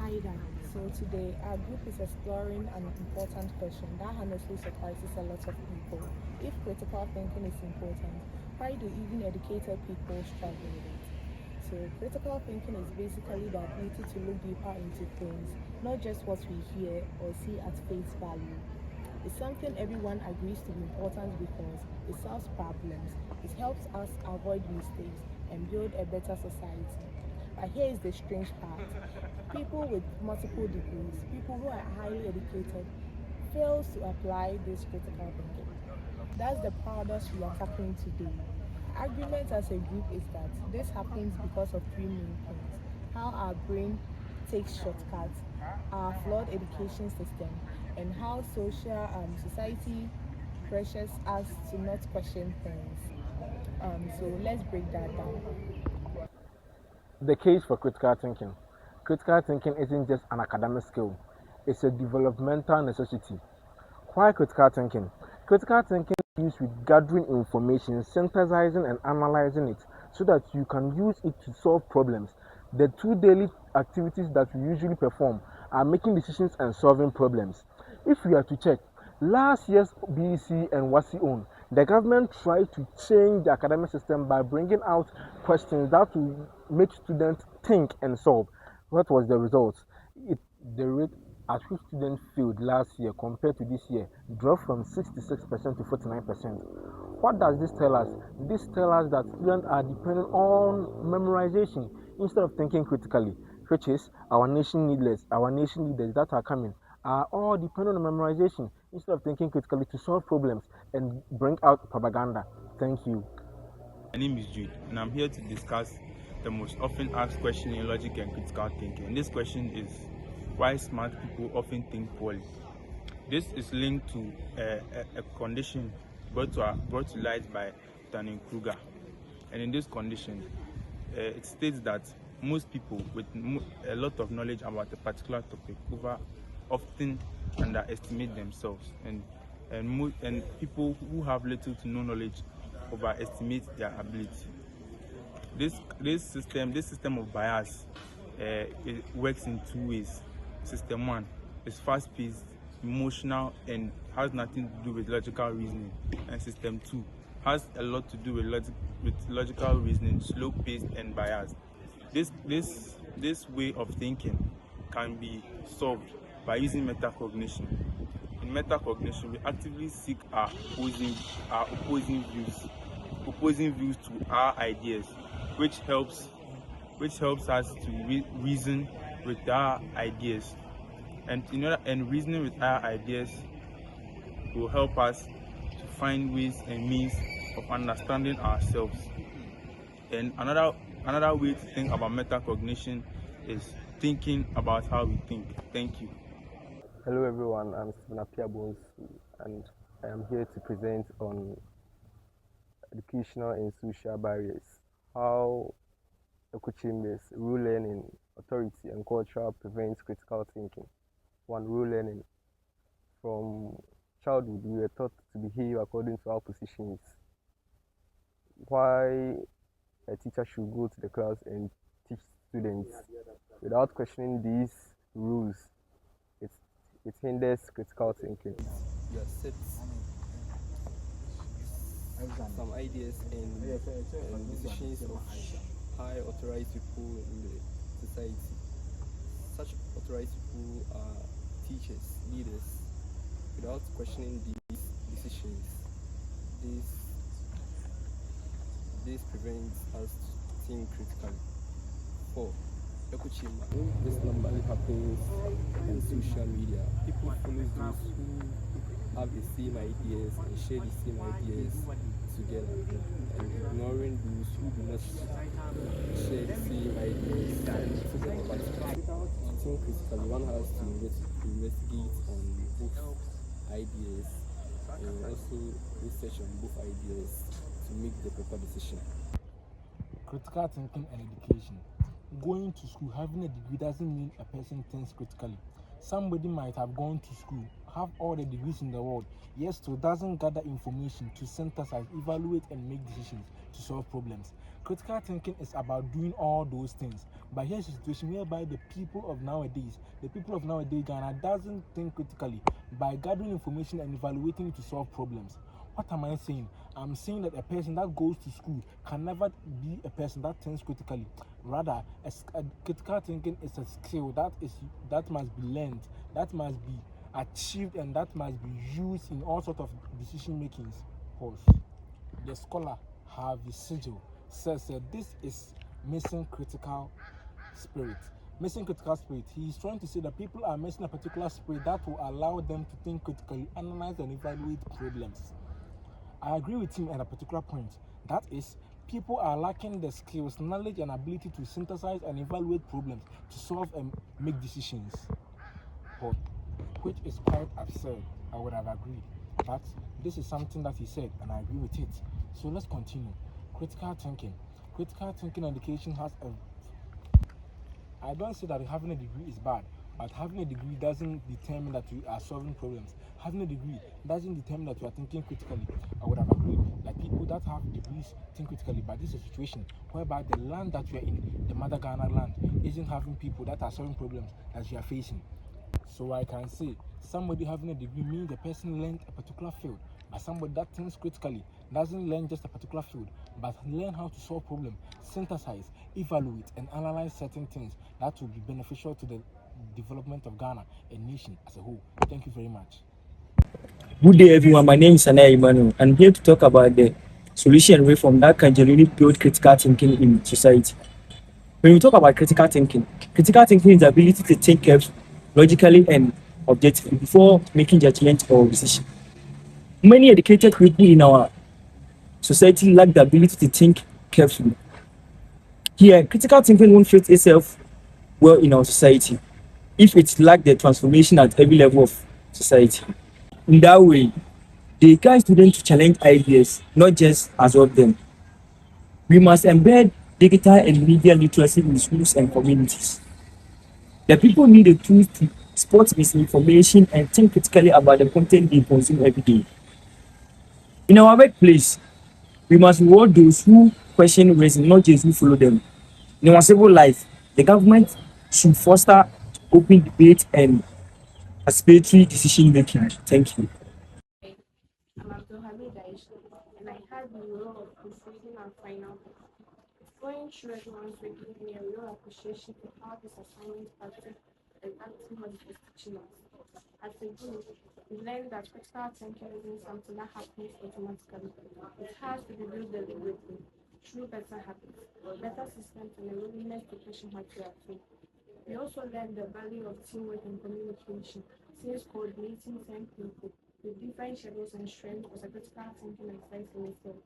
Hi there. So today our group is exploring an important question that honestly surprises a lot of people. If critical thinking is important, why do even educated people struggle with it? So critical thinking is basically the ability to look deeper into things, not just what we hear or see at face value. It's something everyone agrees to be important because it solves problems, it helps us avoid mistakes and build a better society. But here is the strange part. People with multiple degrees, people who are highly educated, fails to apply this critical thinking. That's the paradox we are tackling today. Argument as a group is that this happens because of three main things: how our brain takes shortcuts, our flawed education system, and how society pressures us to not question things. So let's break that down. The case for critical thinking. Critical thinking isn't just an academic skill, it's a developmental necessity. Why critical thinking? Critical thinking is used with gathering information, synthesizing and analyzing it so that you can use it to solve problems. The two daily activities that we usually perform are making decisions and solving problems. If we are to check, last year's BEC and WASI own, the government tried to change the academic system by bringing out questions that will make students think and solve. What was the result? It, the rate at which students failed last year compared to this year dropped from 66% to 49%. What does this tell us? This tells us that students are dependent on memorization instead of thinking critically, which is our nation needless, our nation leaders that are coming are all dependent on memorization instead of thinking critically to solve problems and bring out propaganda. Thank you. My name is Jude, and I'm here to discuss the most often asked question in logic and critical thinking. And this question is why smart people often think poorly. This is linked to a condition brought to light by Dunning-Kruger. And in this condition, it states that most people with a lot of knowledge about a particular topic often underestimate themselves, and people who have little to no knowledge overestimate their ability. This system of bias it works in two ways. System one is fast-paced, emotional, and has nothing to do with logical reasoning. And system two has a lot to do with logical reasoning, slow-paced, and biased. This way of thinking can be solved by using metacognition. In metacognition, we actively seek our opposing views to our ideas, which helps us to reason with our ideas, and reasoning with our ideas will help us to find ways and means of understanding ourselves. And another way to think about metacognition is thinking about how we think. Thank you. Hello everyone, I'm Stephen Apia Bones, and I am here to present on educational and social barriers, how echo chambers, rule learning, authority, and culture prevents critical thinking. One, rule learning. From childhood, we were taught to behave according to our positions. Why a teacher should go to the class and teach students without questioning these rules, it hinders critical thinking. You accept some ideas and decisions of high authorized people in the society. Such authorized people are teachers, leaders. Without questioning these decisions, this prevents us to think critically. 4. Echo chamber. This normally happens on social media. People follow those who have the same ideas and share the same ideas together, and ignoring those who do not share the same ideas and put them apart. To think critically, one has to investigate on both ideas and also research on both ideas to make the proper decision. Critical thinking and education. Going to school, having a degree doesn't mean a person thinks critically. Somebody might have gone to school, have all the degrees in the world, yet still doesn't gather information to synthesize, evaluate, and make decisions to solve problems. Critical thinking is about doing all those things. But here's a situation whereby the people of nowadays Ghana doesn't think critically by gathering information and evaluating to solve problems. What am I saying? I'm saying that a person that goes to school can never be a person that thinks critically. Rather, a critical thinking is a skill that must be learned, that must be achieved, and that must be used in all sorts of decision makings. Pause. The scholar Harvey Sigel says that this is missing critical spirit. Missing critical spirit. He is trying to say that people are missing a particular spirit that will allow them to think critically, analyze, and evaluate problems. I agree with him at a particular point. That is, people are lacking the skills, knowledge, and ability to synthesize and evaluate problems, to solve and make decisions. But, which is quite absurd. I would have agreed. But this is something that he said, and I agree with it. So let's continue. Critical thinking. Critical thinking education has a. I don't say that having a degree is bad, but having a degree doesn't determine that you are solving problems. Having a degree doesn't determine that you are thinking critically. I would have agreed that people that have degrees think critically, but this is a situation whereby the land that you are in, the Mother Ghana land, isn't having people that are solving problems that you are facing. So I can say somebody having a degree means the person learned a particular field, but somebody that thinks critically doesn't learn just a particular field, but learn how to solve problems, synthesize, evaluate, and analyze certain things that will be beneficial to the development of Ghana, a nation as a whole. Thank you very much. Good day, everyone. My name is Anaya Emmanuel. I'm here to talk about the solution and reform that can genuinely build critical thinking in society. When we talk about critical thinking is the ability to think carefully, logically, and objectively before making judgment or decision. Many educated people in our society lack the ability to think carefully. Here, critical thinking won't fit itself well in our society if it lacks the transformation at every level of society. In that way, they encourage students to challenge ideas, not just absorb them. We must embed digital and media literacy in schools and communities. The people need the tools to spot misinformation and think critically about the content they consume every day. In our workplace, we must reward those who question reason, not just who follow them. In our civil life, the government should foster open debate and participatory decision making. Thank you. I'm Abdulhamid Aisha, and I had the role of proofreading our final book. Going through everyone's work gave me a real appreciation for how this assignment practice and acting what it was teaching us. As a group, we learned that critical thinking isn't something that happens automatically. It has to be built deliberately through better habits, better systems, and a willingness to question what you are told. We also learned the value of teamwork and communication, since coordinating 10 people with different schedules and strengths was a critical thinking exercise in itself.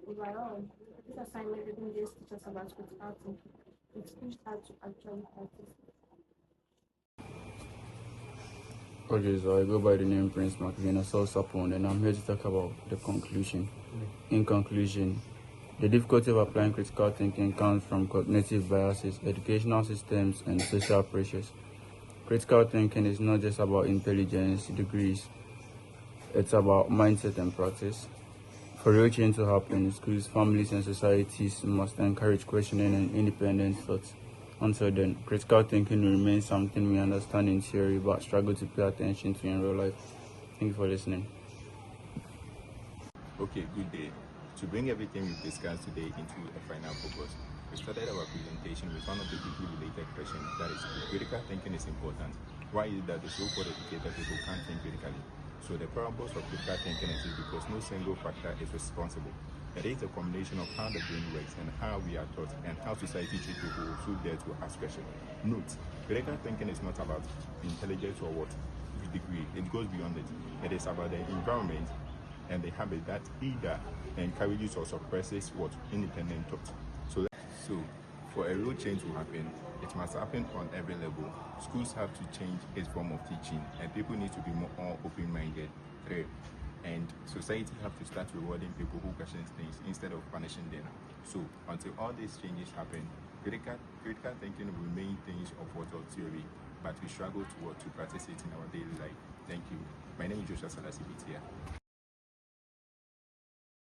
Overall, this assignment didn't just teach us about critical thinking, it pushed us to actually practice it. Okay, so I go by the name Prince Macvina Sapon, and I'm here to talk about the conclusion. In conclusion, the difficulty of applying critical thinking comes from cognitive biases, educational systems, and social pressures. Critical thinking is not just about intelligence, degrees, it's about mindset and practice. For real change to happen, schools, families, and societies must encourage questioning and independent thoughts. Until then, critical thinking will remain something we understand in theory but struggle to pay attention to in real life. Thank you for listening. Okay, good day. To bring everything we've discussed today into a final focus, we started our presentation with one of the deeply related questions, that is, critical thinking is important. Why is it that the so-called educated people can't think critically? So the parables of critical thinking is because no single factor is responsible. It is a combination of how the brain works and how we are taught and how society treats people who dare to ask questions. Note, critical thinking is not about intelligence or what degree. It goes beyond it. It is about the environment and the habit that either encourages or suppresses what independent thought. So for a real change to happen, it must happen on every level. Schools have to change its form of teaching, and people need to be more open-minded. 3. And society have to start rewarding people who question things instead of punishing them. So until all these changes happen, critical thinking will remain things of what of theory. but we struggle to practice it in our daily life. Thank you. My name is Joshua Salasi Bitia.